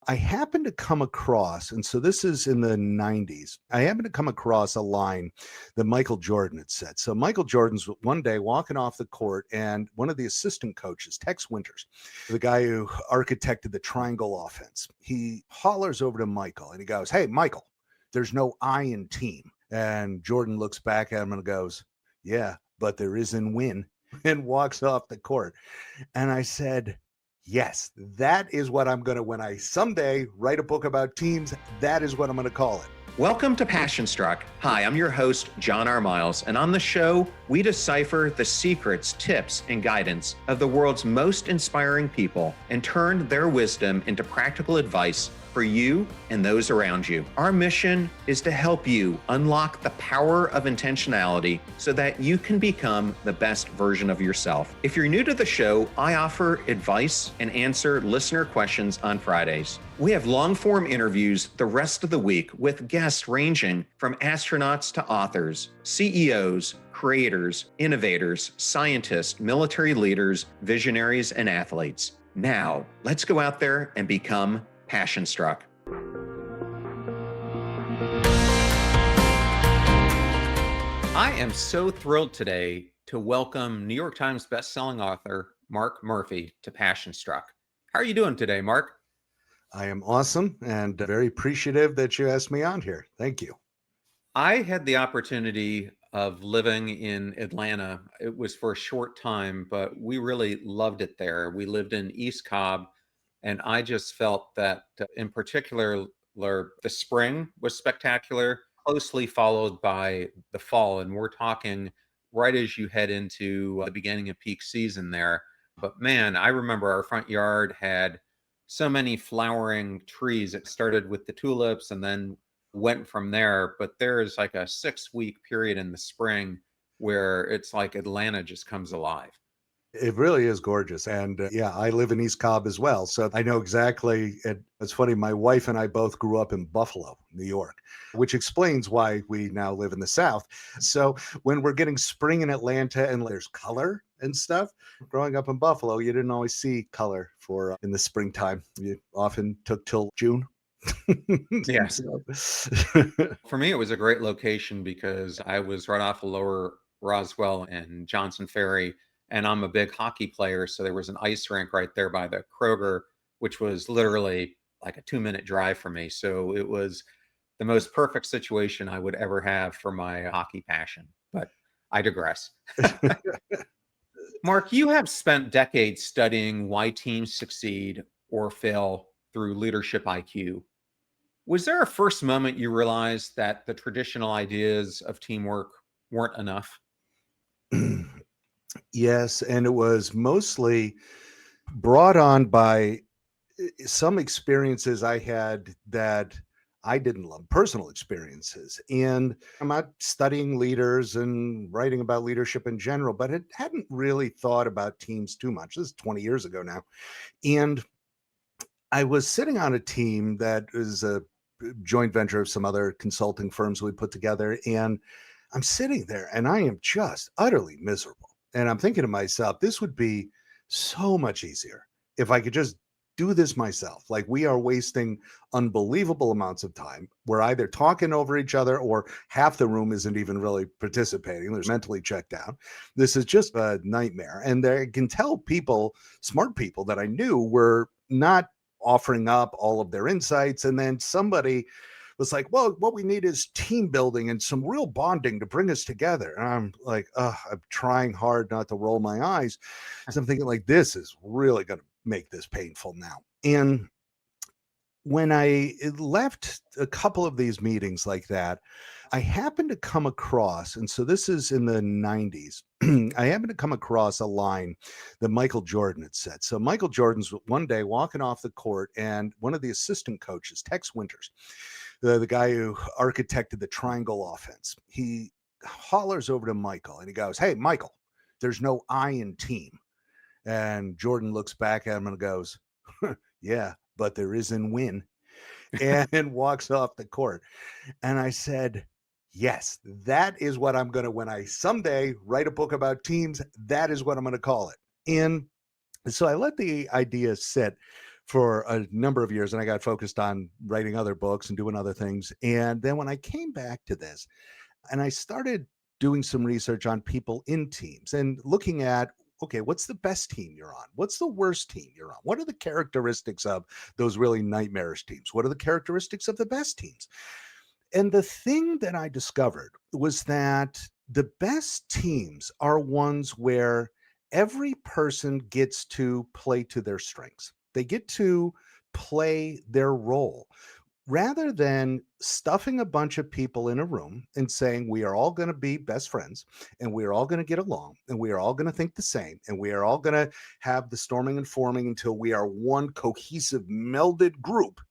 I happened to come across, and so this is in the 90s, I happened to come across a line that Michael Jordan had said. So Michael Jordan's one day walking off the court, and one of the assistant coaches, Tex Winters, the guy who architected the triangle offense, he hollers over to Michael and he goes, "Hey, Michael, there's no I in team." And Jordan looks back at him and goes, "Yeah, but there is in win," and walks off the court. And I said, yes, that is what I'm going to, when I someday write a book about teams, that is what I'm going to call it. Welcome to Passion Struck. Hi, I'm your host, John R. Miles, and on the show, we decipher the secrets, tips, and guidance of the world's most inspiring people and turn their wisdom into practical advice for you and those around you. Our mission is to help you unlock the power of intentionality so that you can become the best version of yourself. If you're new to the show, I offer advice and answer listener questions on Fridays. We have long-form interviews the rest of the week with guests ranging from astronauts to authors, CEOs, creators, innovators, scientists, military leaders, visionaries, and athletes. Now, let's go out there and become Passion Struck. I am so thrilled today to welcome New York Times bestselling author Mark Murphy to Passion Struck. How are you doing today, Mark? I am awesome and very appreciative that you asked me on here. Thank you. I had the opportunity of living in Atlanta. It was for a short time, but we really loved it there. We lived in East Cobb, and I just felt that in particular, the spring was spectacular, closely followed by the fall. And we're talking right as you head into the beginning of peak season there. But man, I remember our front yard had so many flowering trees. It started with the tulips and then went from there. But there is like a 6-week period in the spring where it's like Atlanta just comes alive. It really is gorgeous. And yeah, I live in East Cobb as well. So I know exactly. It's funny. My wife and I both grew up in Buffalo, New York, which explains why we now live in the South. So when we're getting spring in Atlanta and there's color and stuff, growing up in Buffalo, you didn't always see color for in the springtime. You often took till June. Yes. For me, it was a great location because I was right off of Lower Roswell and Johnson Ferry. And I'm a big hockey player. So there was an ice rink right there by the Kroger, which was literally like a 2-minute drive for me. So it was the most perfect situation I would ever have for my hockey passion. But I digress. Mark, you have spent decades studying why teams succeed or fail through leadership IQ. Was there a first moment you realized that the traditional ideas of teamwork weren't enough? Yes, and it was mostly brought on by some experiences I had that I didn't love, personal experiences. And I'm not studying leaders and writing about leadership in general, but I hadn't really thought about teams too much. This is 20 years ago now. And I was sitting on a team that is a joint venture of some other consulting firms we put together. And I'm sitting there and I am just utterly miserable. And I'm thinking to myself, this would be so much easier if I could just do this myself. Like, we are wasting unbelievable amounts of time. We're either talking over each other or half the room isn't even really participating. They're mentally checked out. This is just a nightmare. And I can tell people, smart people that I knew, were not offering up all of their insights. And then somebody was like, well, what we need is team building and some real bonding to bring us together. And I'm like, I'm trying hard not to roll my eyes. So I'm thinking, like, this is really going to make this painful now. And when I left a couple of these meetings like that, I happened to come across, and so this is in the 90s, I happened to come across a line that Michael Jordan had said. So Michael Jordan's one day walking off the court, and one of the assistant coaches, Tex Winters, the guy who architected the triangle offense, he hollers over to Michael and he goes, "Hey, Michael, there's no I in team." And Jordan looks back at him and goes, "Yeah, but there is in win," and walks off the court. And I said, yes, that is what I'm going to, when I someday write a book about teams, that is what I'm going to call it. And so I let the idea sit for a number of years, and I got focused on writing other books and doing other things. And then when I came back to this and I started doing some research on people in teams and looking at, okay, what's the best team you're on? What's the worst team you're on? What are the characteristics of those really nightmarish teams? What are the characteristics of the best teams? And the thing that I discovered was that the best teams are ones where every person gets to play to their strengths. They get to play their role rather than stuffing a bunch of people in a room and saying we are all going to be best friends and we are all going to get along and we are all going to think the same and we are all going to have the storming and forming until we are one cohesive melded group.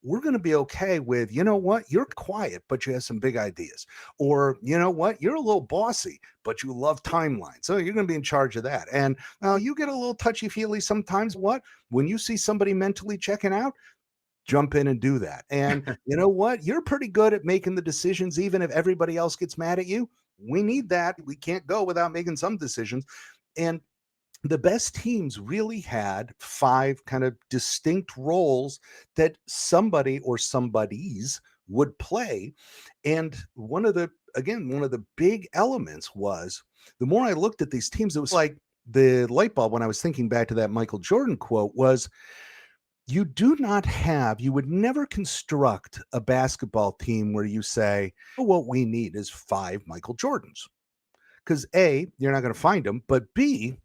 We're going to be okay with, you know what, you're quiet but you have some big ideas, or you know what, you're a little bossy but you love timelines, so you're going to be in charge of that. And you get a little touchy feely sometimes. What, when you see somebody mentally checking out, jump in and do that. And you know what? You're pretty good at making the decisions, even if everybody else gets mad at you. We need that. We can't go without making some decisions. And the best teams really had five kind of distinct roles that somebody or somebodies would play. And one of the big elements was, the more I looked at these teams, it was like the light bulb when I was thinking back to that Michael Jordan quote was, you would never construct a basketball team where you say, "Oh, what we need is five Michael Jordans." Because A, you're not going to find them, but B,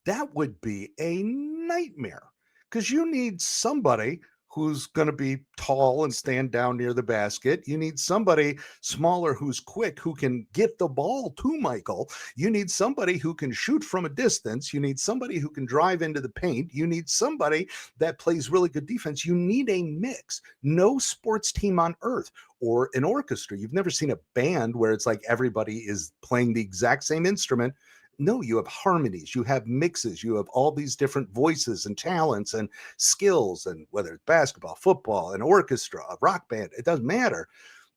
that would be a nightmare because you need somebody who's going to be tall and stand down near the basket. You need somebody smaller who's quick, who can get the ball to Michael. You need somebody who can shoot from a distance. You need somebody who can drive into the paint. You need somebody that plays really good defense. You need a mix. No sports team on earth, or an orchestra, you've never seen a band where it's like everybody is playing the exact same instrument. No, you have harmonies, you have mixes, you have all these different voices and talents and skills, and whether it's basketball, football, an orchestra, a rock band, it doesn't matter.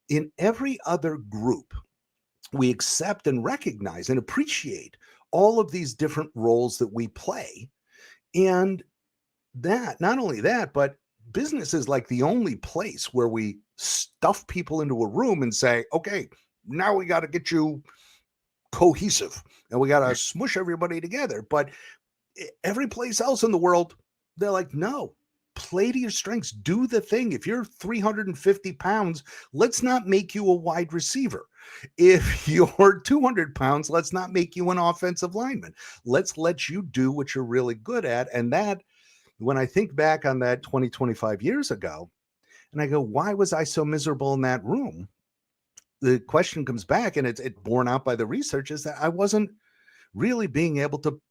In every other group, we accept and recognize and appreciate all of these different roles that we play. And that, not only that, but business is like the only place where we stuff people into a room and say, okay, now we got to get you cohesive and we got to smush everybody together. But every place else in the world, they're like, no, play to your strengths, do the thing. If you're 350 pounds, let's not make you a wide receiver. If you're 200 pounds, let's not make you an offensive lineman. Let's let you do what you're really good at. And that, when I think back on that 25 years ago, and I go, why was I so miserable in that room? The question comes back, and it's borne out by the research, is that I wasn't really being able to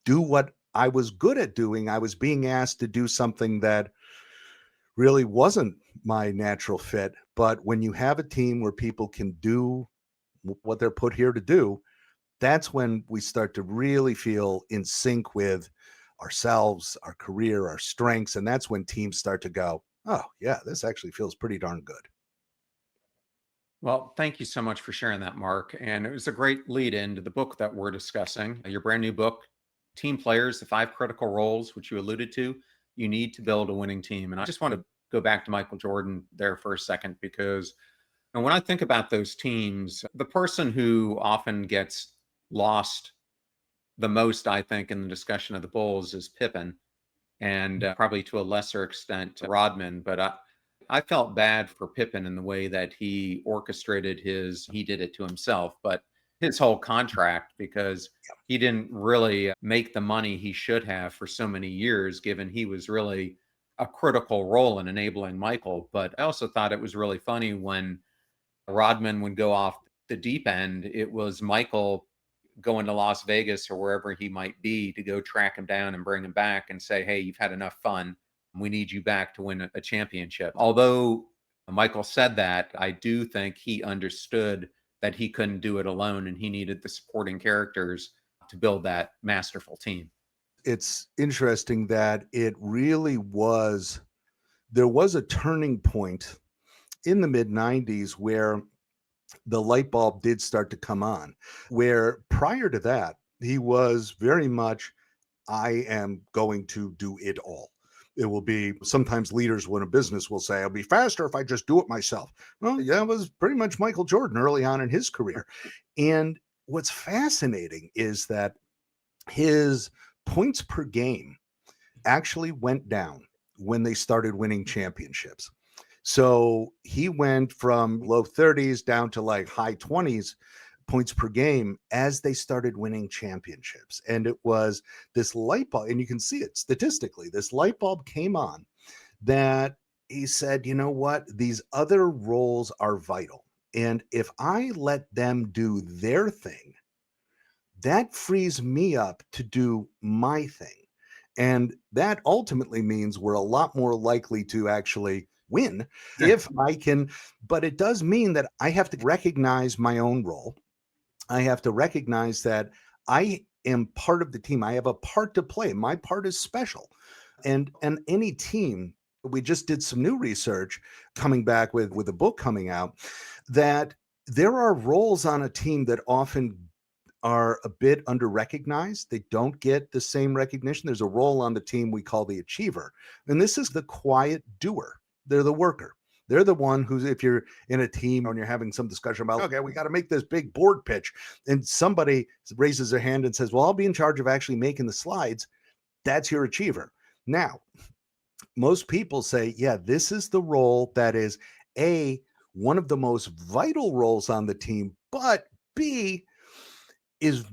do what I was good at doing. I was being asked to do something that really wasn't my natural fit. But when you have a team where people can do what they're put here to do, that's when we start to really feel in sync with ourselves, our career, our strengths. And that's when teams start to go, oh, yeah, this actually feels pretty darn good. Well, thank you so much for sharing that, Mark. And it was a great lead into the book that we're discussing, your brand new book, Team Players, the Five Critical Roles, which you alluded to. You need to build a winning team. And I just want to go back to Michael Jordan there for a second, because when I think about those teams, the person who often gets lost the most, I think, in the discussion of the Bulls is Pippen, and probably to a lesser extent Rodman. But I felt bad for Pippen in the way that he orchestrated he did it to himself, but his whole contract, because he didn't really make the money he should have for so many years, given he was really a critical role in enabling Michael. But I also thought it was really funny when Rodman would go off the deep end, it was Michael going to Las Vegas or wherever he might be to go track him down and bring him back and say, hey, you've had enough fun. We need you back to win a championship. Although Michael said that, I do think he understood that he couldn't do it alone and he needed the supporting characters to build that masterful team. It's interesting that there was a turning point in the mid 90s where the light bulb did start to come on, where prior to that, he was very much, I am going to do it all. It will be sometimes leaders when a business will say, I'll be faster if I just do it myself. Well, yeah, it was pretty much Michael Jordan early on in his career. And what's fascinating is that his points per game actually went down when they started winning championships. So he went from low 30s down to like high 20s points per game as they started winning championships. And it was this light bulb, and you can see it statistically. This light bulb came on that he said, you know what? These other roles are vital. And if I let them do their thing, that frees me up to do my thing. And that ultimately means we're a lot more likely to actually win if I can. But it does mean that I have to recognize my own role. I have to recognize that I am part of the team. I have a part to play. My part is special. And any team, we just did some new research coming back with a book coming out, that there are roles on a team that often are a bit under recognized. They don't get the same recognition. There's a role on the team we call the achiever. And this is the quiet doer. They're the worker. They're the one who's, if you're in a team and you're having some discussion about, okay, we got to make this big board pitch, and somebody raises their hand and says, well, I'll be in charge of actually making the slides. That's your achiever. Now, most people say, yeah, this is the role that is one of the most vital roles on the team, but B, is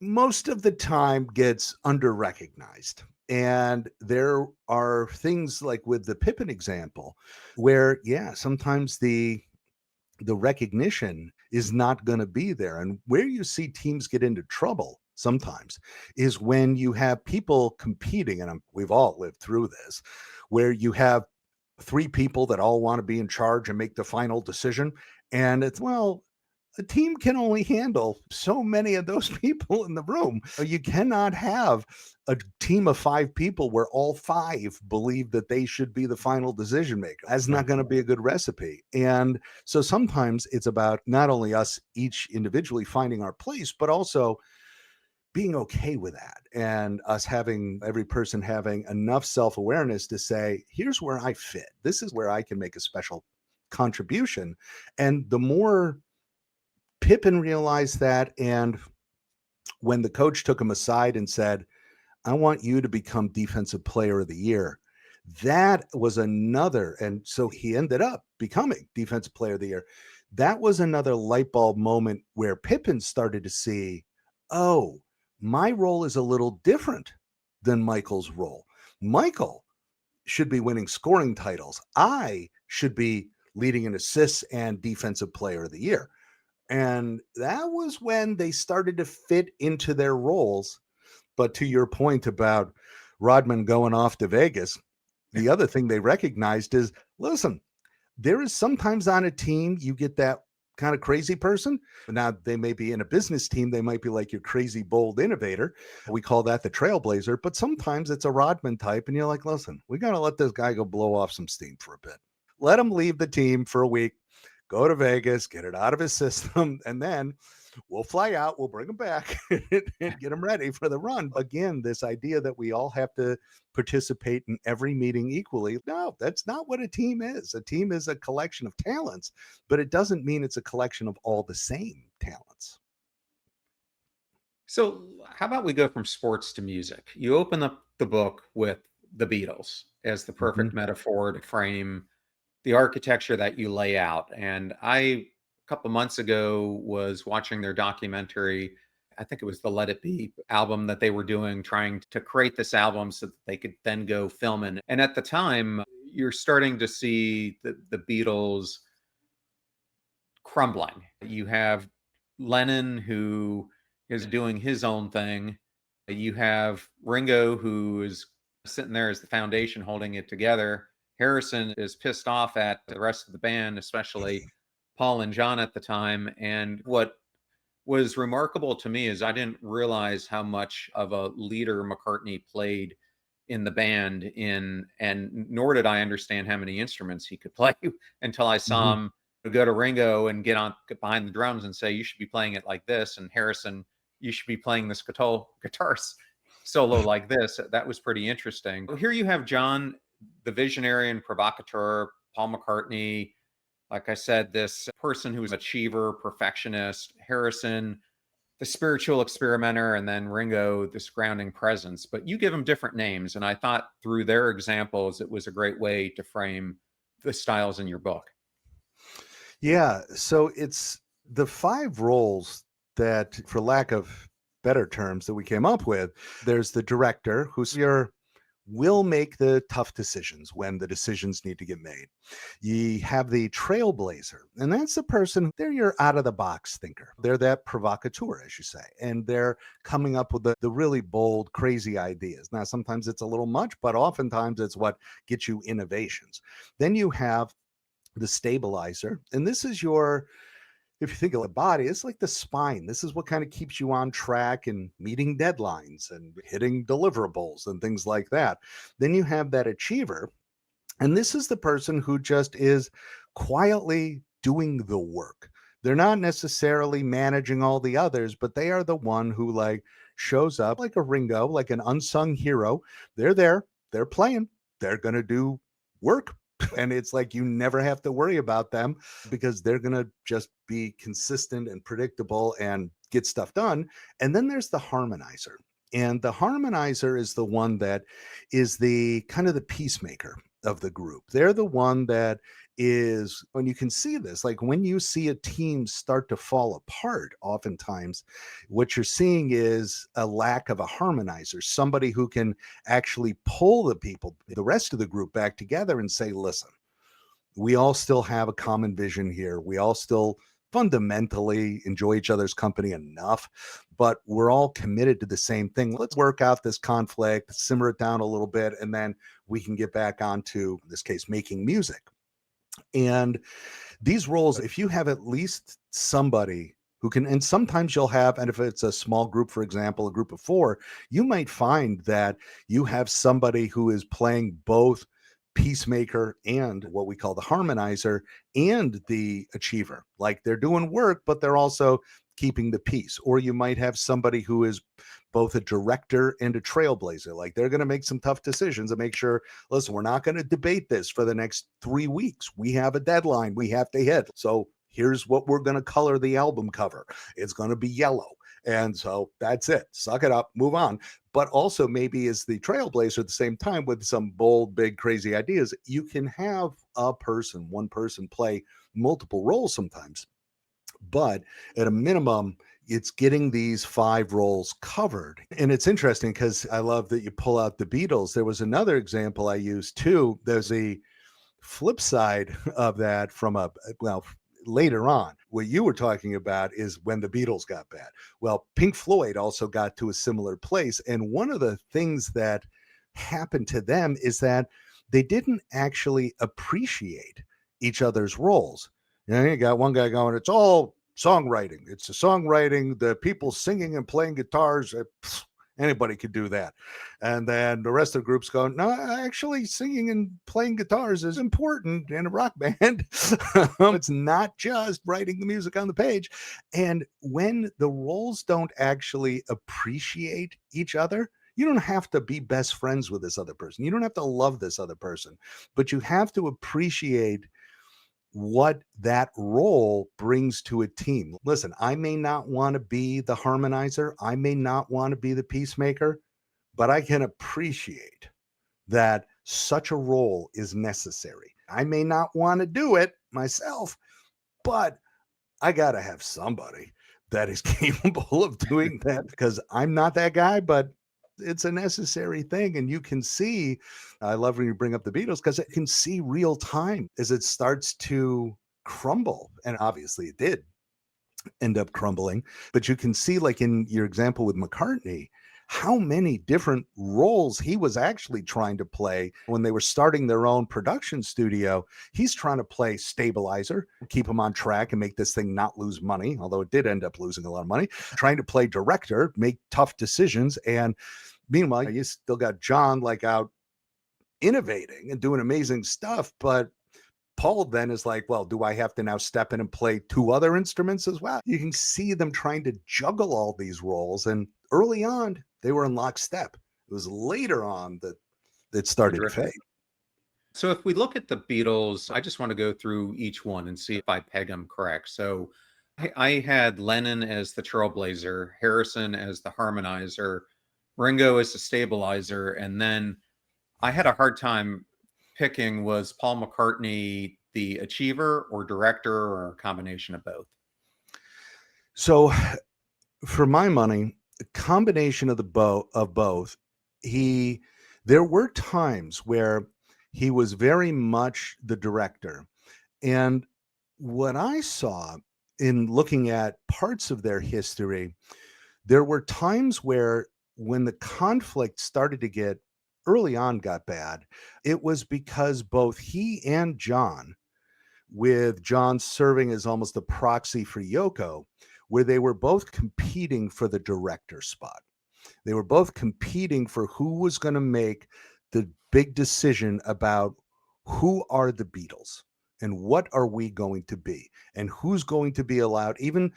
most of the time gets under recognized. And there are things like with the Pippin example where, yeah, sometimes the recognition is not going to be there. And where you see teams get into trouble sometimes is when you have people competing, and we've all lived through this, where you have three people that all want to be in charge and make the final decision. And it's, well, a team can only handle so many of those people in the room. You cannot have a team of five people where all five believe that they should be the final decision maker. That's not going to be a good recipe. And so sometimes it's about not only us each individually finding our place, but also being okay with that, and us having, every person having enough self-awareness to say, here's where I fit. This is where I can make a special contribution. And the more Pippen realized that, and when the coach took him aside and said, I want you to become defensive player of the year, that was another. And so he ended up becoming defensive player of the year. That was another light bulb moment where Pippen started to see, oh, my role is a little different than Michael's role. Michael should be winning scoring titles. I should be leading in assists and defensive player of the year. And that was when they started to fit into their roles. But to your point about Rodman going off to Vegas, the other thing they recognized is, listen, there is sometimes on a team you get that kind of crazy person. Now they may be in a business team, they might be like your crazy bold innovator. We call that the trailblazer. But sometimes it's a Rodman type, and you're like, listen, we got to let this guy go blow off some steam for a bit. Let him leave the team for a week, go to Vegas, get it out of his system, and then we'll fly out, we'll bring him back and get him ready for the run. Again, this idea that we all have to participate in every meeting equally. No, that's not what a team is. A team is a collection of talents, but it doesn't mean it's a collection of all the same talents. So, how about we go from sports to music? You open up the book with the Beatles as the perfect Mhm. metaphor to frame the architecture that you lay out. And a couple months ago, was watching their documentary. I think it was the Let It Be album that they were doing, trying to create this album so that they could then go film it. And at the time, you're starting to see the Beatles crumbling. You have Lennon, who is doing his own thing. You have Ringo, who is sitting there as the foundation holding it together. Harrison is pissed off at the rest of the band, especially Paul and John at the time. And what was remarkable to me is I didn't realize how much of a leader McCartney played in the band, and nor did I understand how many instruments he could play until I saw Mhm. him go to Ringo and get behind the drums and say, you should be playing it like this, and Harrison, you should be playing this guitars. solo like this. That was pretty interesting. Here you have John, the visionary and provocateur, Paul McCartney, like I said, this person who was achiever, perfectionist, Harrison, the spiritual experimenter, and then Ringo, this grounding presence. But you give them different names. And I thought through their examples, it was a great way to frame the styles in your book. Yeah. So it's the 5 roles that, for lack of better terms, that we came up with. There's the director, who's your will make the tough decisions when the decisions need to get made. You have the trailblazer, and that's the person, they're your out of the box thinker. They're that provocateur, as you say, and they're coming up with the really bold, crazy ideas. Now, sometimes it's a little much, but oftentimes it's what gets you innovations. Then you have the stabilizer, and this is your, if you think of the body, it's like the spine. This is what kind of keeps you on track and meeting deadlines and hitting deliverables and things like that. Then you have that achiever, and this is the person who just is quietly doing the work. They're not necessarily managing all the others, but they are the one who like shows up like a Ringo, like an unsung hero. They're there, they're playing, they're going to do work. And it's like you never have to worry about them because they're going to just be consistent and predictable and get stuff done. And then there's the harmonizer. And the harmonizer is the one that is the kind of the peacemaker of the group. They're the one that is, when you can see this, like when you see a team start to fall apart, oftentimes what you're seeing is a lack of a harmonizer, somebody who can actually pull the people, the rest of the group back together and say, listen, we all still have a common vision here. We all still fundamentally enjoy each other's company enough, but we're all committed to the same thing. Let's work out this conflict, simmer it down a little bit, and then we can get back onto, in this case, making music. And these roles, if you have at least somebody who can, and sometimes you'll have, and if it's a small group, for example, a group of 4, you might find that you have somebody who is playing both peacemaker and what we call the harmonizer and the achiever. Like they're doing work, but they're also keeping the peace. Or you might have somebody who is both a director and a trailblazer. Like they're going to make some tough decisions and make sure, listen, we're not going to debate this for the next 3 weeks. We have a deadline we have to hit. So here's what we're going to color the album cover. It's going to be yellow. And so that's it. Suck it up, move on. But also maybe as the trailblazer at the same time with some bold, big, crazy ideas, you can have one person play multiple roles sometimes. But at a minimum, it's getting these 5 roles covered. And it's interesting because I love that you pull out the Beatles. There was another example I used too. There's a flip side of that from later on. What you were talking about is when the Beatles got bad. Well, Pink Floyd also got to a similar place. And one of the things that happened to them is that they didn't actually appreciate each other's roles. You got one guy going, it's all songwriting. It's the songwriting, the people singing and playing guitars. Anybody could do that. And then the rest of the group's going, no, actually singing and playing guitars is important in a rock band. It's not just writing the music on the page. And when the roles don't actually appreciate each other, you don't have to be best friends with this other person. You don't have to love this other person, but you have to appreciate what that role brings to a team. Listen, I may not want to be the harmonizer. I may not want to be the peacemaker, but I can appreciate that such a role is necessary. I may not want to do it myself, but I got to have somebody that is capable of doing that because I'm not that guy, but it's a necessary thing. And you can see, I love when you bring up the Beatles because it can see real time as it starts to crumble. And obviously it did end up crumbling, but you can see, like in your example with McCartney, how many different roles he was actually trying to play when they were starting their own production studio. He's trying to play stabilizer, keep him on track and make this thing not lose money, although it did end up losing a lot of money, trying to play director, make tough decisions. And meanwhile, you still got John like out innovating and doing amazing stuff. But Paul then is like, well, do I have to now step in and play 2 other instruments as well? You can see them trying to juggle all these roles. And early on, They were in lockstep. It was later on that it started to fade. So if we look at the Beatles, I just want to go through each one and see if I peg them correct. So I had Lennon as the trailblazer, Harrison as the harmonizer, Ringo as the stabilizer, and then I had a hard time picking, was Paul McCartney the achiever or director or a combination of both? So for my money, a combination of both. He There were times where he was very much the director. And what I saw in looking at parts of their history, there were times where when the conflict started to get early on got bad, it was because both he and John, with John serving as almost a proxy for Yoko, where they were both competing for the director spot. They were both competing for who was going to make the big decision about who are the Beatles and what are we going to be and who's going to be allowed, even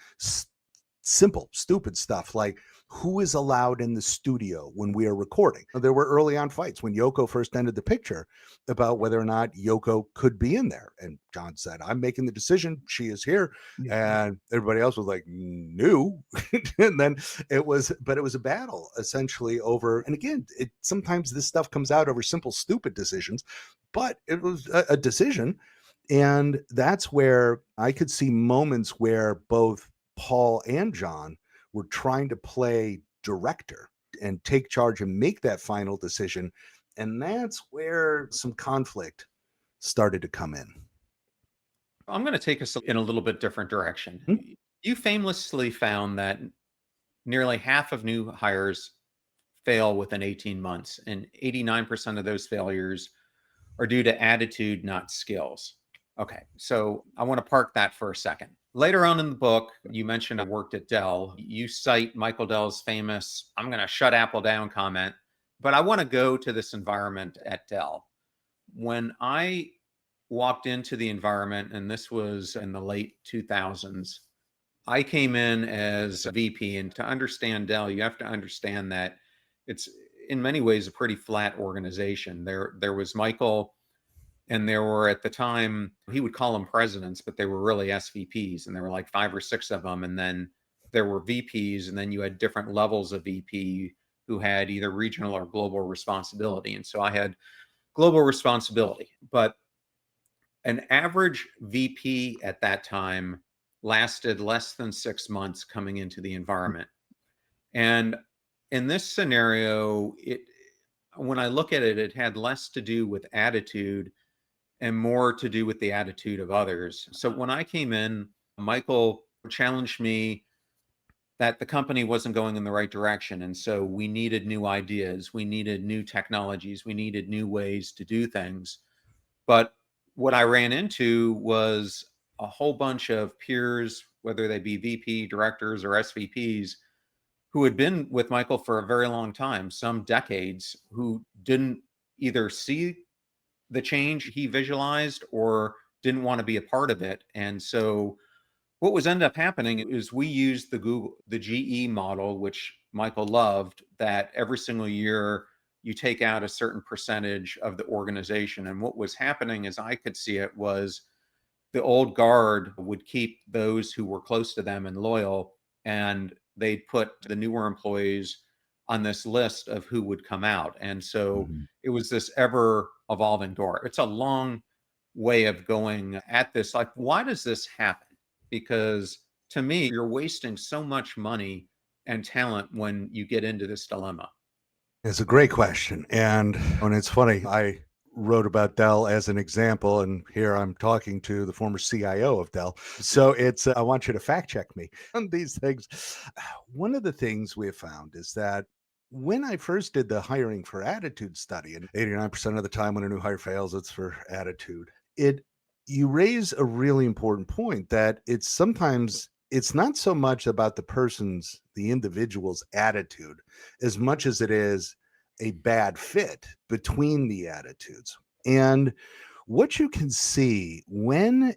simple, stupid stuff like who is allowed in the studio when we are recording. There were early on fights when Yoko first entered the picture about whether or not Yoko could be in there. And John said, I'm making the decision. She is here. Yeah. And everybody else was like, no. And then it was a battle essentially over. And again, sometimes this stuff comes out over simple, stupid decisions, but it was a decision. And that's where I could see moments where both Paul and John were trying to play director and take charge and make that final decision. And that's where some conflict started to come in. I'm going to take us in a little bit different direction. You famously found that nearly half of new hires fail within 18 months, and 89% of those failures are due to attitude, not skills. Okay, so I want to park that for a second. Later on in the book, you mentioned I worked at Dell. You cite Michael Dell's famous, I'm going to shut Apple down comment, but I want to go to this environment at Dell. When I walked into the environment, and this was in the late 2000s, I came in as a VP, and to understand Dell, you have to understand that it's in many ways a pretty flat organization. There was Michael, and there were, at the time, he would call them presidents, but they were really SVPs, and there were like 5 or 6 of them. And then there were VPs, and then you had different levels of VP who had either regional or global responsibility. And so I had global responsibility, but an average VP at that time lasted less than 6 months coming into the environment. And in this scenario, when I look at it, it had less to do with attitude and more to do with the attitude of others. So when I came in, Michael challenged me that the company wasn't going in the right direction. And so we needed new ideas, we needed new technologies, we needed new ways to do things. But what I ran into was a whole bunch of peers, whether they be VP, directors, or SVPs, who had been with Michael for a very long time, some decades, who didn't either see the change he visualized or didn't want to be a part of it. And so what was ended up happening is we used the GE model, which Michael loved, that every single year you take out a certain percentage of the organization. And what was happening, as I could see it, was the old guard would keep those who were close to them and loyal, and they'd put the newer employees on this list of who would come out. And so it was this ever evolving door. It's a long way of going at this. Like, why does this happen? Because to me, you're wasting so much money and talent when you get into this dilemma. It's a great question. And it's funny, I wrote about Dell as an example, and here I'm talking to the former CIO of Dell. So I want you to fact check me on these things. One of the things we have found is that when I first did the hiring for attitude study, and 89% of the time when a new hire fails, it's for attitude, you raise a really important point that it's not so much about the individual's attitude as much as it is a bad fit between the attitudes. And what you can see when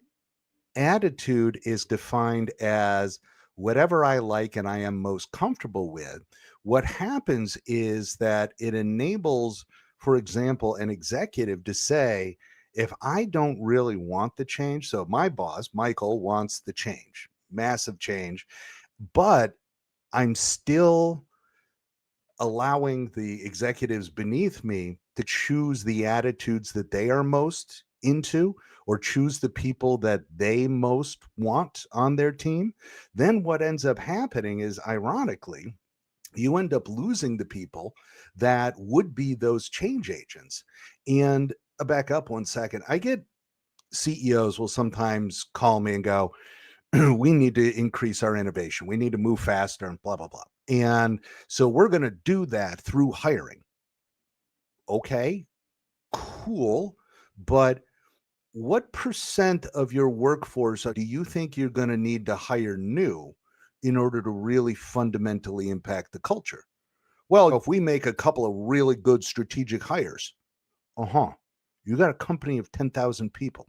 attitude is defined as whatever I like and I am most comfortable with. What happens is that it enables, for example, an executive to say, if I don't really want the change, so my boss, Michael, wants the change, massive change, but I'm still allowing the executives beneath me to choose the attitudes that they are most into or choose the people that they most want on their team, then what ends up happening is, ironically, you end up losing the people that would be those change agents. And back up one second. I get CEOs will sometimes call me and go, we need to increase our innovation. We need to move faster and blah, blah, blah. And so we're going to do that through hiring. Okay, cool. But what percent of your workforce do you think you're going to need to hire new in order to really fundamentally impact the culture? Well, if we make a couple of really good strategic hires, you got a company of 10,000 people.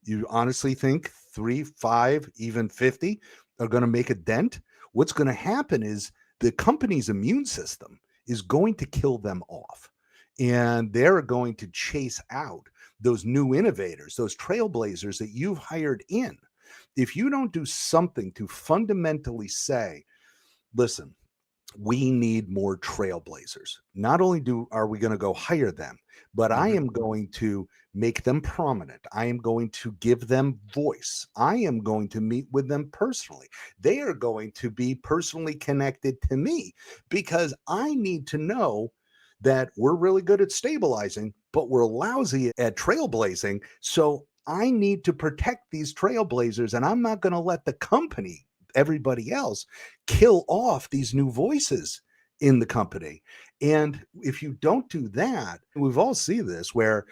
You honestly think 3, 5, even 50 are going to make a dent? What's going to happen is the company's immune system is going to kill them off. And they're going to chase out those new innovators, those trailblazers that you've hired in. If you don't do something to fundamentally say, listen, we need more trailblazers. Not only are we going to go hire them, but I am going to make them prominent. I am going to give them voice. I am going to meet with them personally. They are going to be personally connected to me because I need to know that we're really good at stabilizing, but we're lousy at trailblazing. So I need to protect these trailblazers, and I'm not going to let the company, everybody else, kill off these new voices in the company. And if you don't do that, we've all seen this where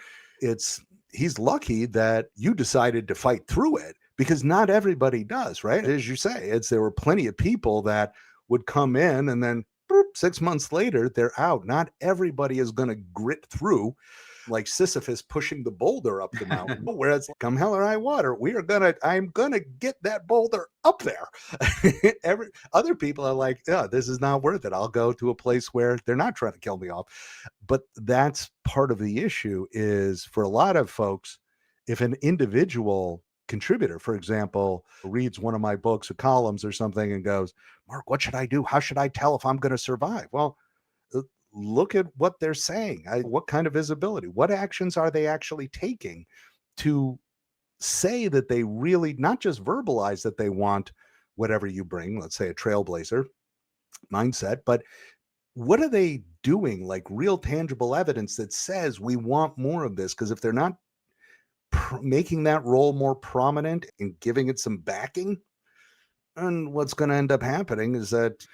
he's lucky that you decided to fight through it, because not everybody does, right? As you say, there were plenty of people that would come in and then 6 months later they're out. Not everybody is going to grit through like Sisyphus pushing the boulder up the mountain, where it's come hell or high water, I'm gonna get that boulder up there. Other people are like, yeah, this is not worth it. I'll go to a place where they're not trying to kill me off. But that's part of the issue is, for a lot of folks, if an individual contributor, for example, reads one of my books or columns or something and goes, Mark, what should I do? How should I tell if I'm going to survive? Well, look at what they're saying. What kind of visibility? What actions are they actually taking to say that they really not just verbalize that they want whatever you bring, let's say a trailblazer mindset, but what are they doing, like real tangible evidence that says we want more of this? Because if they're not making that role more prominent and giving it some backing, and what's going to end up happening is that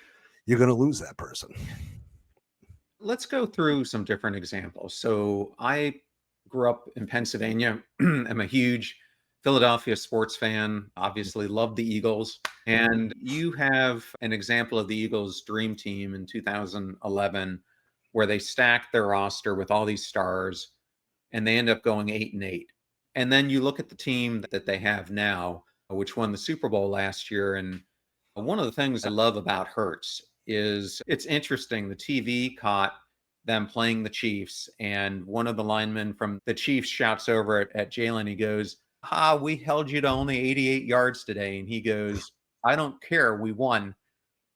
you're going to lose that person. Let's go through some different examples. So I grew up in Pennsylvania. I'm a huge Philadelphia sports fan, obviously love the Eagles. And you have an example of the Eagles' dream team in 2011, where they stacked their roster with all these stars and they end up going 8-8. And then you look at the team that they have now, which won the Super Bowl last year. And one of the things I love about Hurts is it's interesting. The TV caught them playing the Chiefs, and one of the linemen from the Chiefs shouts over at Jalen. He goes, we held you to only 88 yards today. And he goes, I don't care. We won.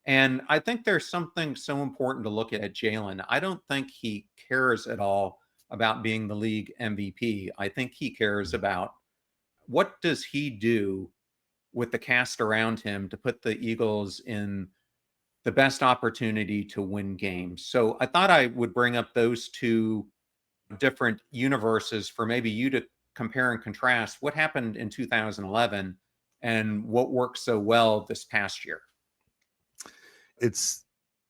And I think there's something so important to look at Jalen. I don't think he cares at all about being the league MVP. I think he cares about what does he do with the cast around him to put the Eagles in the best opportunity to win games. So I thought I would bring up those two different universes for maybe you to compare and contrast what happened in 2011 and what worked so well this past year. It's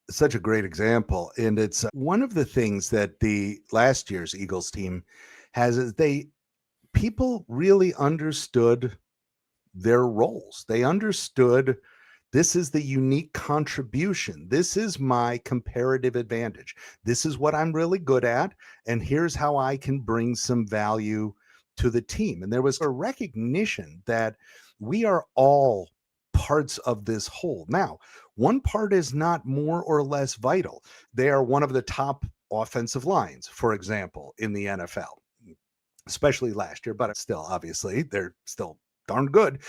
such a great example. And it's one of the things that the last year's Eagles team has is people really understood their roles. They understood this is the unique contribution. This is my comparative advantage. This is what I'm really good at. And here's how I can bring some value to the team. And there was a recognition that we are all parts of this whole. Now, one part is not more or less vital. They are one of the top offensive lines, for example, in the NFL, especially last year, but still, obviously, they're still darn good.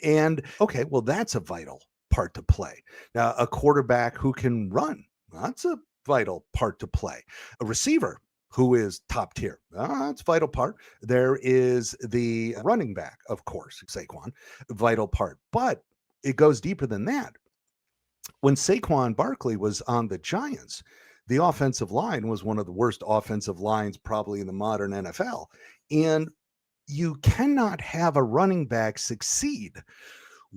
And okay, well, that's a vital part to play. Now, a quarterback who can run, that's a vital part to play. A receiver who is top tier, that's a vital part. There is the running back, of course, Saquon, vital part. But it goes deeper than that. When Saquon Barkley was on the Giants, the offensive line was one of the worst offensive lines probably in the modern NFL. And you cannot have a running back succeed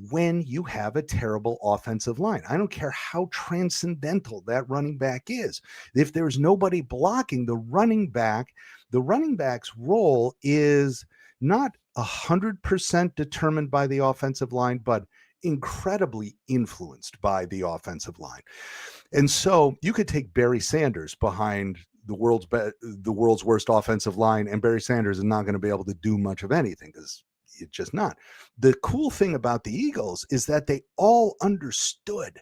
when you have a terrible offensive line. I don't care how transcendental that running back is. If there's nobody blocking the running back's role is not 100% determined by the offensive line, but incredibly influenced by the offensive line. And so you could take Barry Sanders behind the world's worst offensive line, and Barry Sanders is not going to be able to do much of anything because it's just not. The cool thing about the Eagles is that they all understood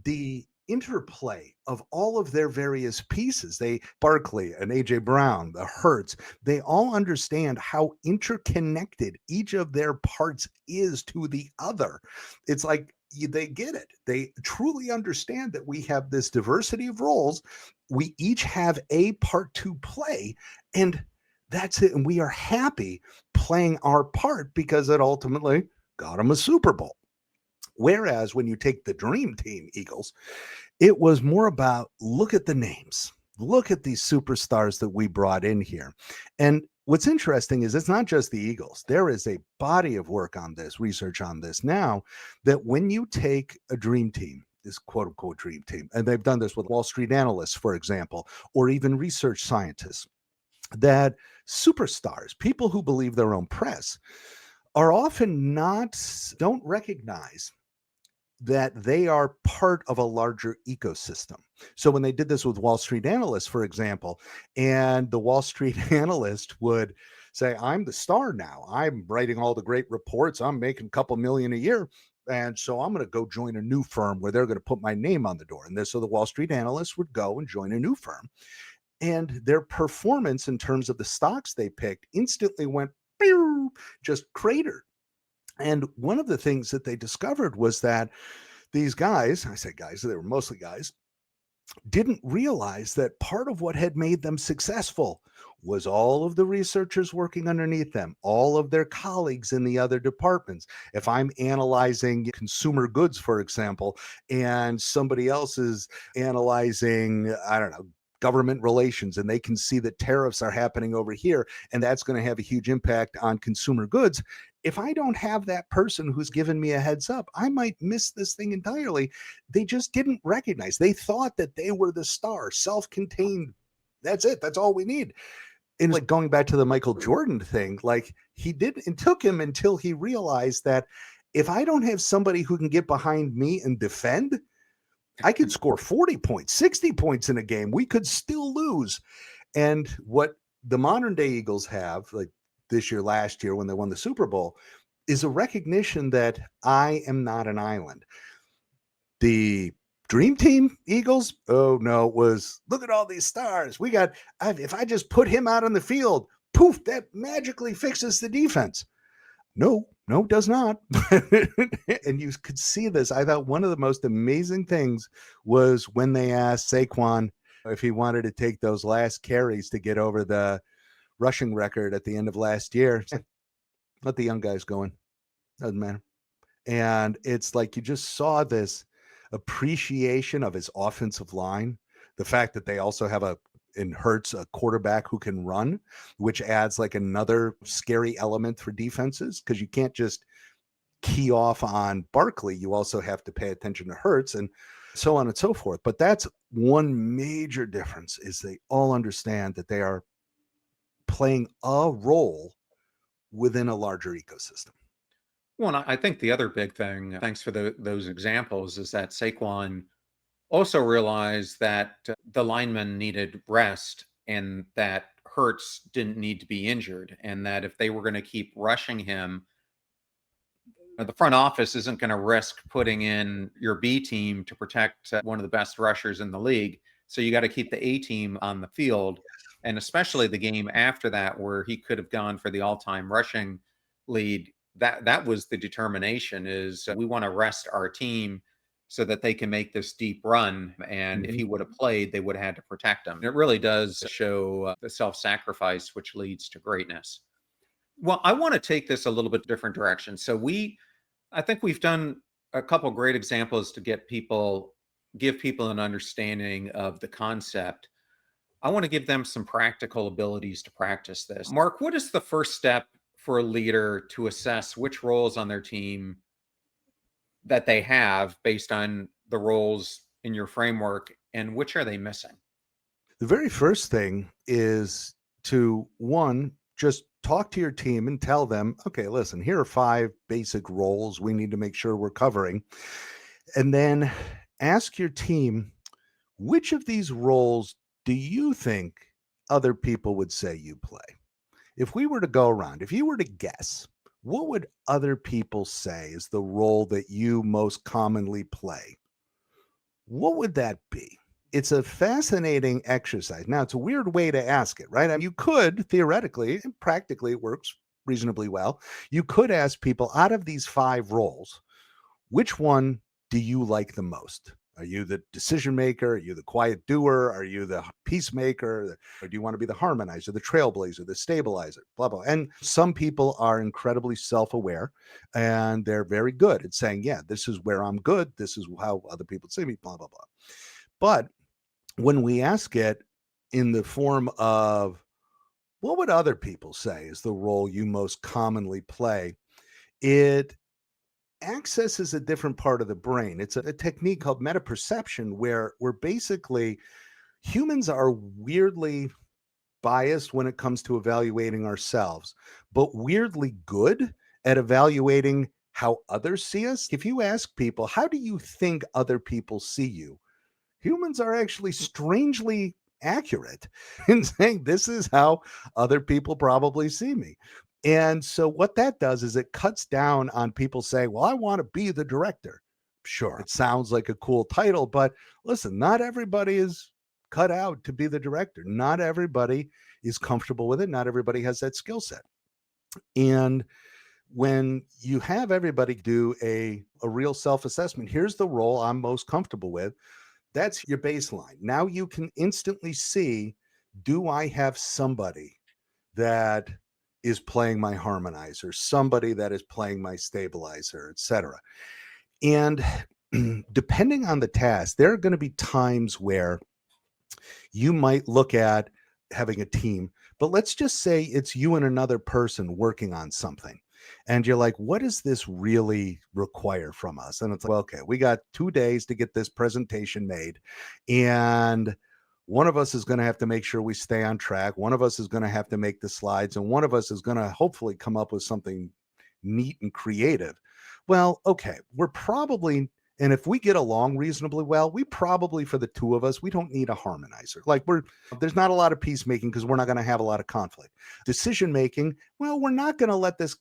the interplay of all of their various pieces. Barkley and AJ Brown, the Hurts, they all understand how interconnected each of their parts is to the other. It's like they get it. They truly understand that we have this diversity of roles. We each have a part to play, and that's it. And we are happy playing our part because it ultimately got them a Super Bowl. Whereas when you take the Dream Team Eagles, it was more about look at the names, look at these superstars that we brought in here. And what's interesting is it's not just the Eagles. There is a body of work on this, research on this now, that when you take a dream team, this quote unquote dream team, and they've done this with Wall Street analysts, for example, or even research scientists, that superstars, people who believe their own press, are often don't recognize that they are part of a larger ecosystem. So when they did this with Wall Street analysts, for example, and the Wall Street analyst would say, I'm the star now. I'm writing all the great reports. I'm making a couple million a year. And so I'm going to go join a new firm where they're going to put my name on the door. And so the Wall Street analysts would go and join a new firm. And their performance in terms of the stocks they picked instantly went, just cratered. And one of the things that they discovered was that these guys, I say guys, they were mostly guys, didn't realize that part of what had made them successful was all of the researchers working underneath them, all of their colleagues in the other departments. If I'm analyzing consumer goods, for example, and somebody else is analyzing, I don't know, government relations, and they can see that tariffs are happening over here, and that's going to have a huge impact on consumer goods. If I don't have that person who's given me a heads up, I might miss this thing entirely. They just didn't recognize. They thought that they were the star, self-contained. That's it. That's all we need. And like going back to the Michael Jordan thing, like it took him until he realized that if I don't have somebody who can get behind me and defend, I could score 40 points, 60 points in a game. We could still lose. And what the modern day Eagles have, like this year, last year, when they won the Super Bowl, is a recognition that I am not an island. The Dream Team Eagles, oh no, it was look at all these stars. If I just put him out on the field, poof, that magically fixes the defense. No, it does not. And you could see this. I thought one of the most amazing things was when they asked Saquon if he wanted to take those last carries to get over the rushing record at the end of last year. Let the young guys go in. Doesn't matter. And it's like you just saw this appreciation of his offensive line. The fact that they also have in Hurts a quarterback who can run, which adds like another scary element for defenses, because you can't just key off on Barkley. You also have to pay attention to Hurts and so on and so forth. But that's one major difference, is they all understand that they are playing a role within a larger ecosystem. Well, and I think the other big thing, thanks for those examples, is that Saquon also realized that the linemen needed rest and that Hurts didn't need to be injured, and that if they were going to keep rushing him, The front office isn't going to risk putting in your B team to protect one of the best rushers in the league. So you got to keep the A team on the field. And especially the game after that, where he could have gone for the all-time rushing lead. That was the determination, is we want to rest our team so that they can make this deep run. And if he would have played, they would have had to protect him. It really does show the self-sacrifice, which leads to greatness. Well, I want to take this a little bit different direction. So I think we've done a couple great examples to give people an understanding of the concept. I want to give them some practical abilities to practice this. Mark, what is the first step for a leader to assess which roles on their team that they have based on the roles in your framework, and which are they missing? The very first thing is to, one, just talk to your team and tell them, okay, listen, here are 5 basic roles we need to make sure we're covering. And then ask your team, which of these roles do you think other people would say you play? If we were to go around, if you were to guess, what would other people say is the role that you most commonly play? What would that be? It's a fascinating exercise. Now, it's a weird way to ask it, right? I mean, you could theoretically, and practically it works reasonably well. You could ask people, out of these 5 roles, which one do you like the most? Are you the decision maker? Are you the quiet doer? Are you the peacemaker? Or do you want to be the harmonizer, the trailblazer, the stabilizer, blah, blah. And some people are incredibly self-aware and they're very good at saying, yeah, this is where I'm good. This is how other people see me, blah, blah, blah. But when we ask it in the form of, what would other people say is the role you most commonly play, it accesses a different part of the brain. It's a technique called metaperception, where we're basically, humans are weirdly biased when it comes to evaluating ourselves, but weirdly good at evaluating how others see us. If you ask people, how do you think other people see you? Humans are actually strangely accurate in saying, this is how other people probably see me. And so what that does is it cuts down on people saying, well, I want to be the director. Sure, it sounds like a cool title, but listen, not everybody is cut out to be the director. Not everybody is comfortable with it. Not everybody has that skill set. And when you have everybody do a real self-assessment, here's the role I'm most comfortable with. That's your baseline. Now you can instantly see, do I have somebody that is playing my harmonizer, somebody that is playing my stabilizer, etc. And depending on the task, there are going to be times where you might look at having a team, but let's just say it's you and another person working on something. And you're like, what does this really require from us? And it's like, well, okay, we got 2 days to get this presentation made. And one of us is going to have to make sure we stay on track. One of us is going to have to make the slides. And one of us is going to hopefully come up with something neat and creative. Well, okay, we're probably, and if we get along reasonably well, we probably, for the 2 of us, we don't need a harmonizer. Like, there's not a lot of peacemaking because we're not going to have a lot of conflict. Decision making, well, we're not going to let this,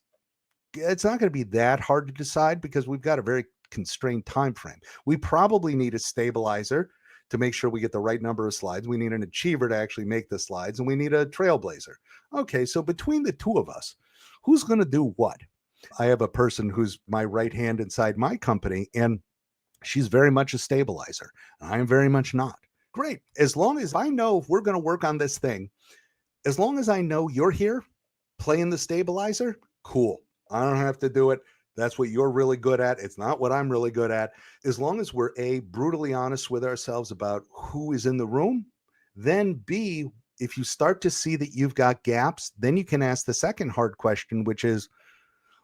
it's not going to be that hard to decide because we've got a very constrained time frame. We probably need a stabilizer to make sure we get the right number of slides. We need an achiever to actually make the slides, and we need a trailblazer. Okay, so between the 2 of us, who's going to do what? I have a person who's my right hand inside my company, and she's very much a stabilizer. I am very much not. Great. As long as I know if we're going to work on this thing, as long as I know you're here playing the stabilizer, cool. I don't have to do it. That's what you're really good at. It's not what I'm really good at. As long as we're A, brutally honest with ourselves about who is in the room, then B, if you start to see that you've got gaps, then you can ask the second hard question, which is,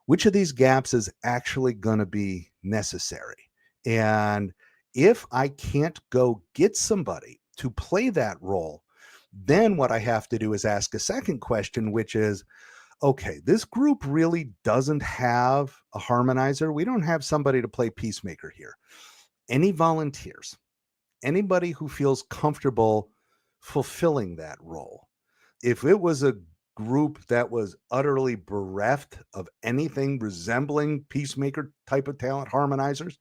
which of these gaps is actually going to be necessary? And if I can't go get somebody to play that role, then what I have to do is ask a second question, which is, okay, this group really doesn't have a harmonizer. We don't have somebody to play peacemaker here. Any volunteers? Anybody who feels comfortable fulfilling that role? If it was a group that was utterly bereft of anything resembling peacemaker type of talent harmonizers,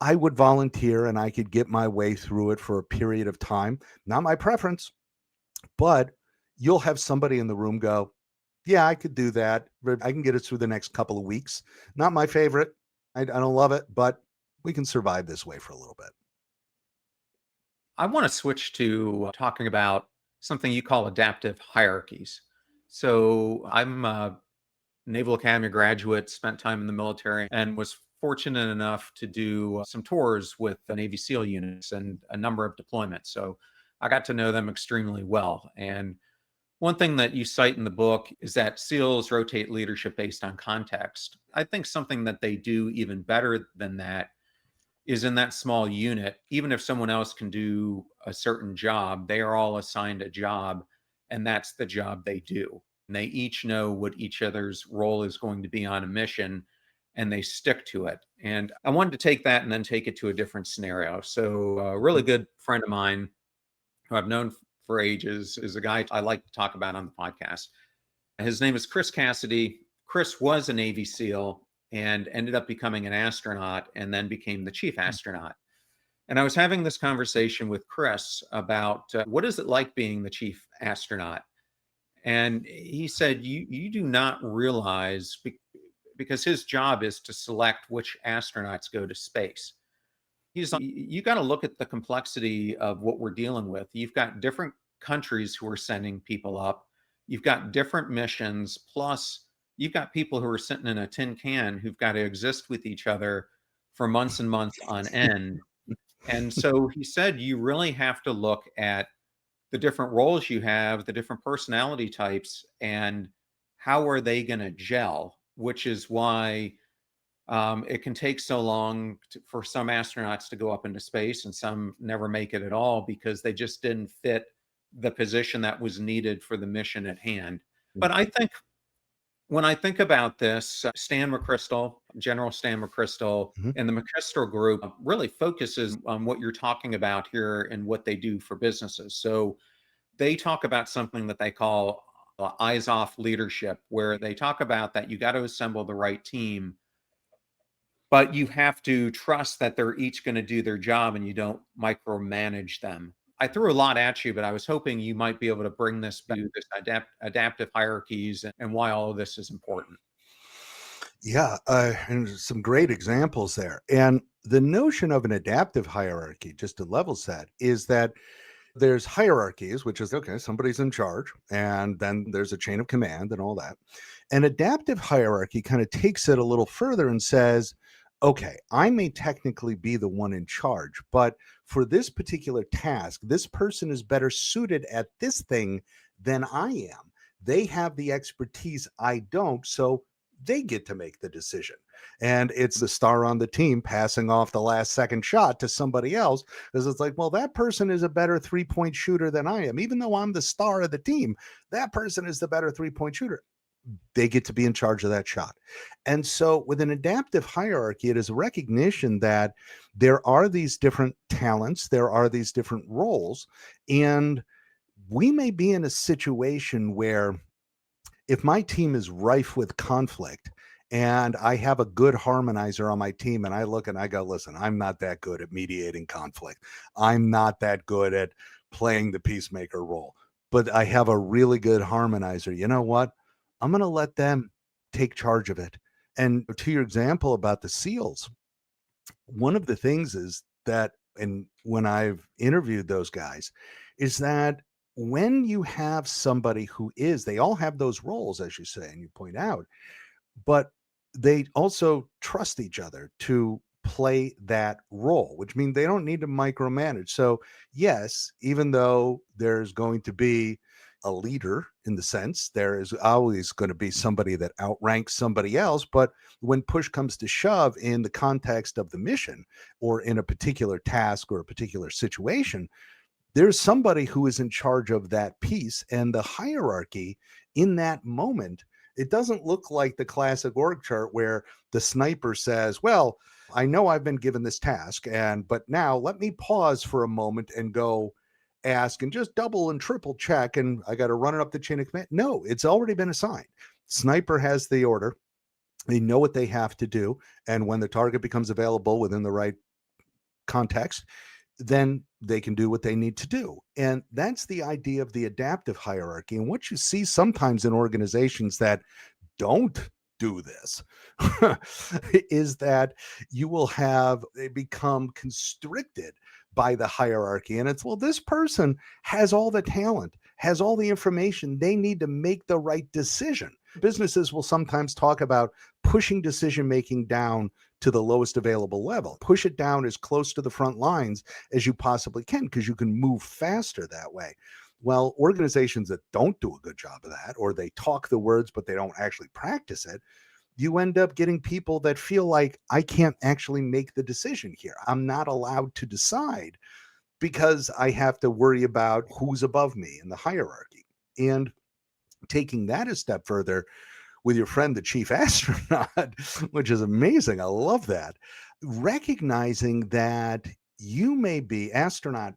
I would volunteer and I could get my way through it for a period of time. Not my preference, but you'll have somebody in the room go, yeah, I could do that, but I can get us through the next couple of weeks. Not my favorite. I don't love it, but we can survive this way for a little bit. I want to switch to talking about something you call adaptive hierarchies. So I'm a Naval Academy graduate, spent time in the military, and was fortunate enough to do some tours with the Navy SEAL units and a number of deployments. So I got to know them extremely well. And one thing that you cite in the book is that SEALs rotate leadership based on context. I think something that they do even better than that is in that small unit, even if someone else can do a certain job, they are all assigned a job, and that's the job they do. And they each know what each other's role is going to be on a mission, and they stick to it. And I wanted to take that and then take it to a different scenario. So, a really good friend of mine who I've known for ages is a guy I like to talk about on the podcast. His name is Chris Cassidy. Chris was a Navy SEAL and ended up becoming an astronaut and then became the chief astronaut. And I was having this conversation with Chris about what is it like being the chief astronaut? And he said, you do not realize, because his job is to select which astronauts go to space. He's like, you got to look at the complexity of what we're dealing with. You've got different countries who are sending people up. You've got different missions. Plus, you've got people who are sitting in a tin can who've got to exist with each other for months and months on end. And so he said, you really have to look at the different roles you have, the different personality types, and how are they going to gel, which is why it can take so long for some astronauts to go up into space and some never make it at all because they just didn't fit the position that was needed for the mission at hand. But I think when I think about this, Stan McChrystal, General Stan McChrystal, Mhm. and the McChrystal Group really focuses on what you're talking about here and what they do for businesses. So they talk about something that they call eyes off leadership, where they talk about that you got to assemble the right team, but you have to trust that they're each going to do their job and you don't micromanage them. I threw a lot at you, but I was hoping you might be able to bring this back to this adaptive hierarchies and why all of this is important. Yeah, and some great examples there. And the notion of an adaptive hierarchy, just to level set, is that there's hierarchies, which is okay, somebody's in charge, and then there's a chain of command and all that. An adaptive hierarchy kind of takes it a little further and says, okay, I may technically be the one in charge, but for this particular task, this person is better suited at this thing than I am. They have the expertise I don't, so they get to make the decision. And it's the star on the team passing off the last second shot to somebody else because it's like, well, that person is a better 3-point shooter than I am. Even though I'm the star of the team, that person is the better 3-point shooter. They get to be in charge of that shot. And so, with an adaptive hierarchy, it is a recognition that there are these different talents, there are these different roles, and we may be in a situation where if my team is rife with conflict and I have a good harmonizer on my team and I look and I go, listen, I'm not that good at mediating conflict. I'm not that good at playing the peacemaker role, but I have a really good harmonizer. You know what? I'm going to let them take charge of it. And to your example about the SEALs, one of the things is that, and when I've interviewed those guys, is that when you have somebody who is, they all have those roles, as you say, and you point out, but they also trust each other to play that role, which means they don't need to micromanage. So, yes, even though there's going to be a leader in the sense, there is always going to be somebody that outranks somebody else. But when push comes to shove in the context of the mission or in a particular task or a particular situation, there's somebody who is in charge of that piece, and the hierarchy in that moment, it doesn't look like the classic org chart where the sniper says, well, I know I've been given this task, and but now let me pause for a moment and go ask and just double and triple check and I got to run it up the chain of command. No, it's already been assigned. Sniper has the order. They know what they have to do. And when the target becomes available within the right context, then they can do what they need to do. And that's the idea of the adaptive hierarchy. And what you see sometimes in organizations that don't do this is that you will have they become constricted by the hierarchy. And it's, well, this person has all the talent, has all the information. They need to make the right decision. Businesses will sometimes talk about pushing decision making down to the lowest available level. Push it down as close to the front lines as you possibly can because you can move faster that way. Well, organizations that don't do a good job of that, or they talk the words, but they don't actually practice it, you end up getting people that feel like, I can't actually make the decision here. I'm not allowed to decide because I have to worry about who's above me in the hierarchy. And taking that a step further with your friend, the chief astronaut, which is amazing. I love that. Recognizing that you may be astronaut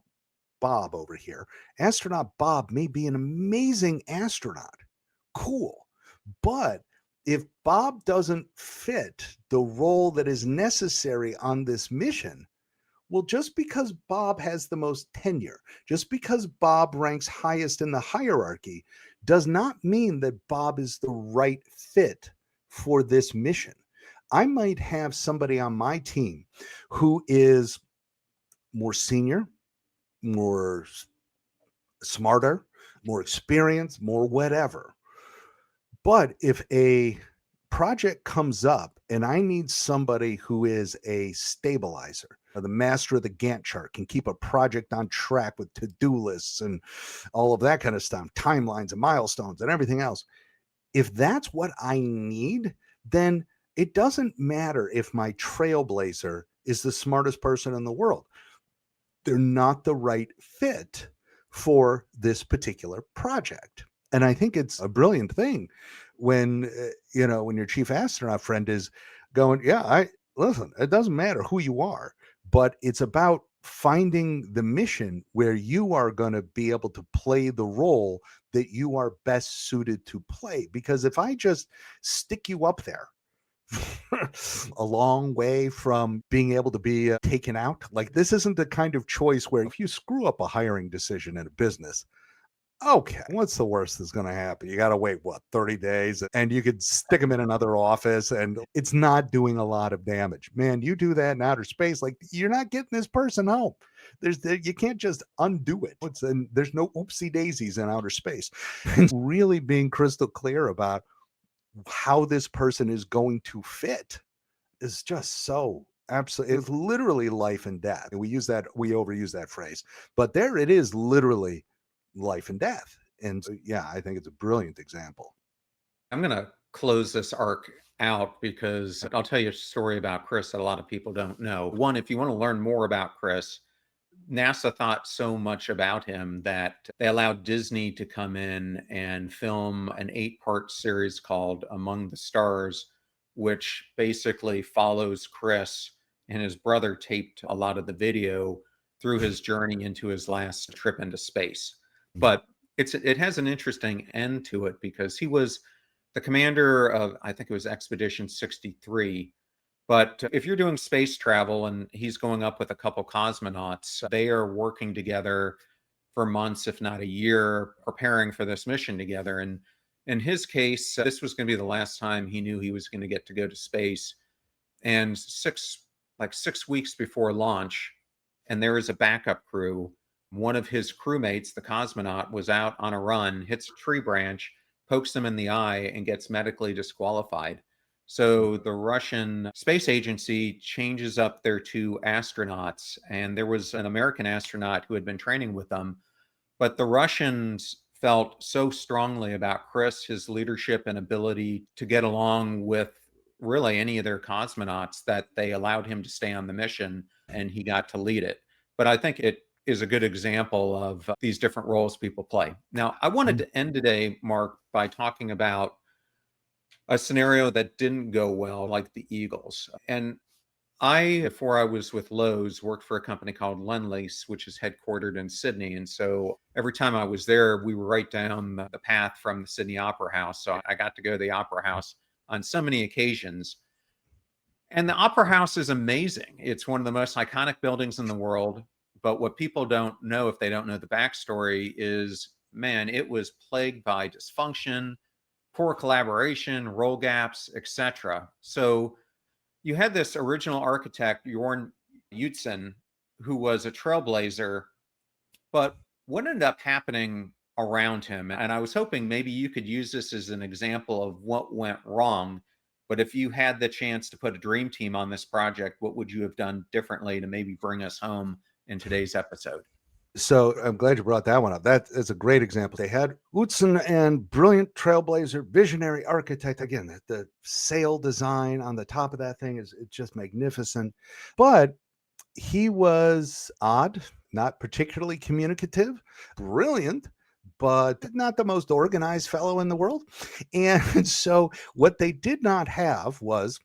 Bob over here. Astronaut Bob may be an amazing astronaut. Cool. But if Bob doesn't fit the role that is necessary on this mission, well, just because Bob has the most tenure, just because Bob ranks highest in the hierarchy, does not mean that Bob is the right fit for this mission. I might have somebody on my team who is more senior, more smarter, more experienced, more whatever. But if a project comes up and I need somebody who is a stabilizer, the master of the Gantt chart, can keep a project on track with to-do lists and all of that kind of stuff, timelines and milestones and everything else. If that's what I need, then it doesn't matter if my trailblazer is the smartest person in the world. They're not the right fit for this particular project. And I think it's a brilliant thing when, when your chief astronaut friend is going, yeah, listen, it doesn't matter who you are, but it's about finding the mission where you are going to be able to play the role that you are best suited to play. Because if I just stick you up there, a long way from being able to be taken out. Like, this isn't the kind of choice where if you screw up a hiring decision in a business, okay, what's the worst that's going to happen? You got to wait, 30 days, and you could stick them in another office and it's not doing a lot of damage. Man, you do that in outer space, like, you're not getting this person home. You can't just undo it. There's no oopsie daisies in outer space. And really being crystal clear about how this person is going to fit is just so absolutely, it's literally life and death. And we overuse that phrase, but there it is, literally life and death. And so, yeah, I think it's a brilliant example. I'm going to close this arc out because I'll tell you a story about Chris that a lot of people don't know. One, if you want to learn more about Chris, NASA thought so much about him that they allowed Disney to come in and film an 8-part series called Among the Stars, which basically follows Chris, and his brother taped a lot of the video through his journey into his last trip into space. But it has an interesting end to it because he was the commander of, I think it was Expedition 63. But if you're doing space travel and he's going up with a couple cosmonauts, they are working together for months, if not a year, preparing for this mission together. And in his case, this was going to be the last time he knew he was going to get to go to space. And 6 weeks before launch, and there is a backup crew. One of his crewmates, the cosmonaut, was out on a run, hits a tree branch, pokes him in the eye, and gets medically disqualified. So the Russian Space Agency changes up their 2 astronauts, and there was an American astronaut who had been training with them. But the Russians felt so strongly about Chris, his leadership and ability to get along with really any of their cosmonauts, that they allowed him to stay on the mission and he got to lead it. But I think it is a good example of these different roles people play. Now, I wanted to end today, Mark, by talking about a scenario that didn't go well, like the Eagles. And Before I was with Lowe's, worked for a company called Lendlease, which is headquartered in Sydney. And so every time I was there, we were right down the path from the Sydney Opera House. So I got to go to the Opera House on so many occasions. And the Opera House is amazing. It's one of the most iconic buildings in the world. But what people don't know, if they don't know the backstory, is man, it was plagued by dysfunction, poor collaboration, role gaps, etc. So you had this original architect, Jorn Utzon, who was a trailblazer, but what ended up happening around him? And I was hoping maybe you could use this as an example of what went wrong. But if you had the chance to put a dream team on this project, what would you have done differently to maybe bring us home in today's episode? So I'm glad you brought that one up. That is a great example. They had Utzon and brilliant trailblazer, visionary architect. Again, the sail design on the top of that thing is just magnificent. But he was odd, not particularly communicative, brilliant, but not the most organized fellow in the world. And so what they did not have was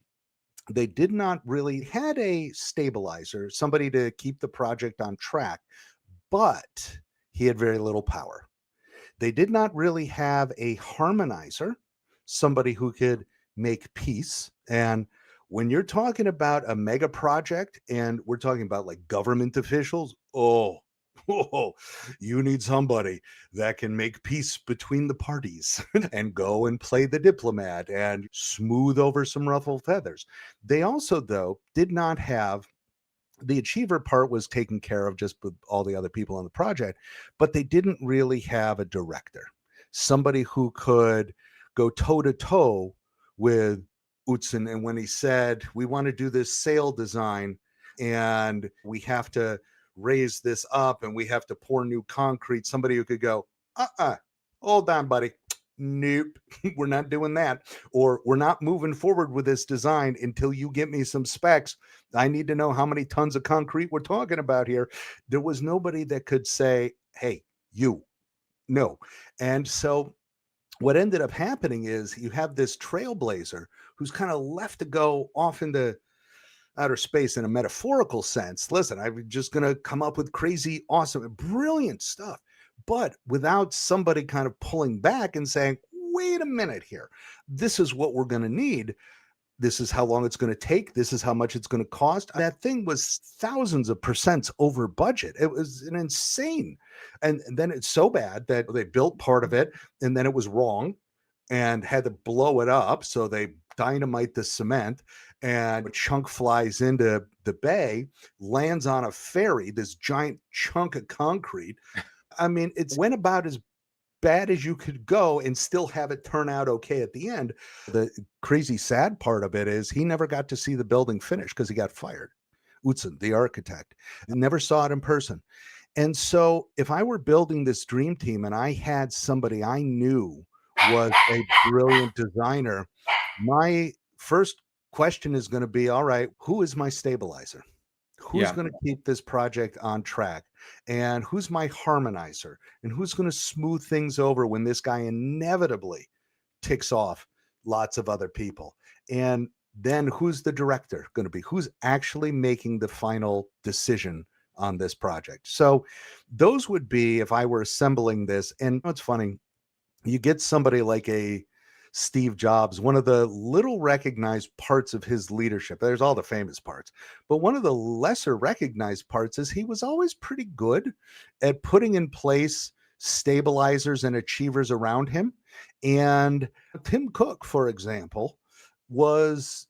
they did not really had a stabilizer, somebody to keep the project on track, but he had very little power. They did not really have a harmonizer, somebody who could make peace. And when you're talking about a mega project and we're talking about like government officials, oh, you need somebody that can make peace between the parties and go and play the diplomat and smooth over some ruffled feathers. They also, though, did not have the achiever part was taken care of just with all the other people on the project, but they didn't really have a director, somebody who could go toe to toe with Utzon. And when he said, we want to do this sail design and we have to raise this up and we have to pour new concrete, somebody who could go, hold on, buddy. Nope, we're not doing that. Or we're not moving forward with this design until you get me some specs. I need to know how many tons of concrete we're talking about here. There was nobody that could say, hey, you, no. And so what ended up happening is you have this trailblazer who's kind of left to go off into outer space in a metaphorical sense. Listen, I'm just going to come up with crazy, awesome, brilliant stuff, but without somebody kind of pulling back and saying, wait a minute here, this is what we're going to need. This is how long it's going to take. This is how much it's going to cost. That thing was thousands of percents over budget. It was an insane. And then it's so bad that they built part of it and then it was wrong and had to blow it up. So they dynamite the cement and a chunk flies into the bay, lands on a ferry, this giant chunk of concrete. I mean, it went about as bad as you could go and still have it turn out okay at the end. The crazy sad part of it is he never got to see the building finished because he got fired. Utzon, the architect, never saw it in person. And so if I were building this dream team and I had somebody I knew was a brilliant designer, my first question is going to be, all right, who is my stabilizer? Who's Yeah. going to keep this project on track? And who's my harmonizer? And who's going to smooth things over when this guy inevitably ticks off lots of other people? And then who's the director going to be? Who's actually making the final decision on this project? So those would be if I were assembling this. And it's funny, you get somebody like a Steve Jobs, one of the little recognized parts of his leadership. There's all the famous parts, but one of the lesser recognized parts is he was always pretty good at putting in place stabilizers and achievers around him. And Tim Cook, for example, was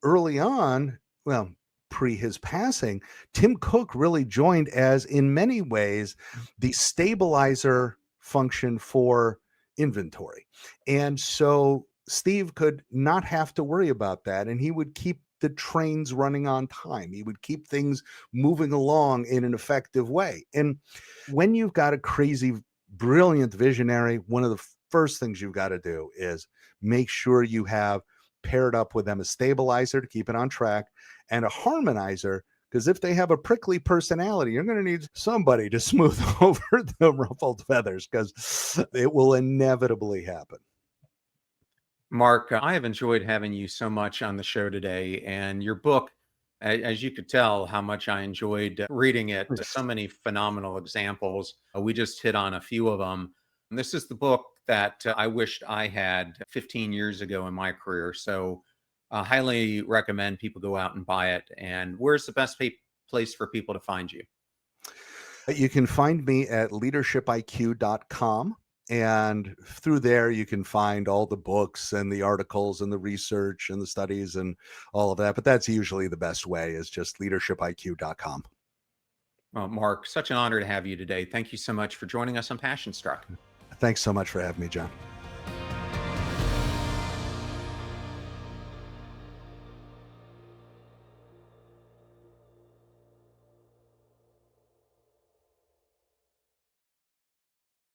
early on, well, pre his passing, Tim Cook really joined as, in many ways, the stabilizer function for inventory. And so Steve could not have to worry about that. And he would keep the trains running on time. He would keep things moving along in an effective way. And when you've got a crazy, brilliant visionary, one of the first things you've got to do is make sure you have paired up with them a stabilizer to keep it on track and a harmonizer, because if they have a prickly personality, you're going to need somebody to smooth over the ruffled feathers, because it will inevitably happen. Mark, I have enjoyed having you so much on the show today, and your book, As you could tell, how much I enjoyed reading it. So many phenomenal examples. We just hit on a few of them. And this is the book that I wished I had 15 years ago in my career. So I highly recommend people go out and buy it. And where's the best place for people to find you? You can find me at leadershipiq.com. And through there, you can find all the books and the articles and the research and the studies and all of that. But that's usually the best way, is just leadershipiq.com. Well, Mark, such an honor to have you today. Thank you so much for joining us on Passion Struck. Thanks so much for having me, John.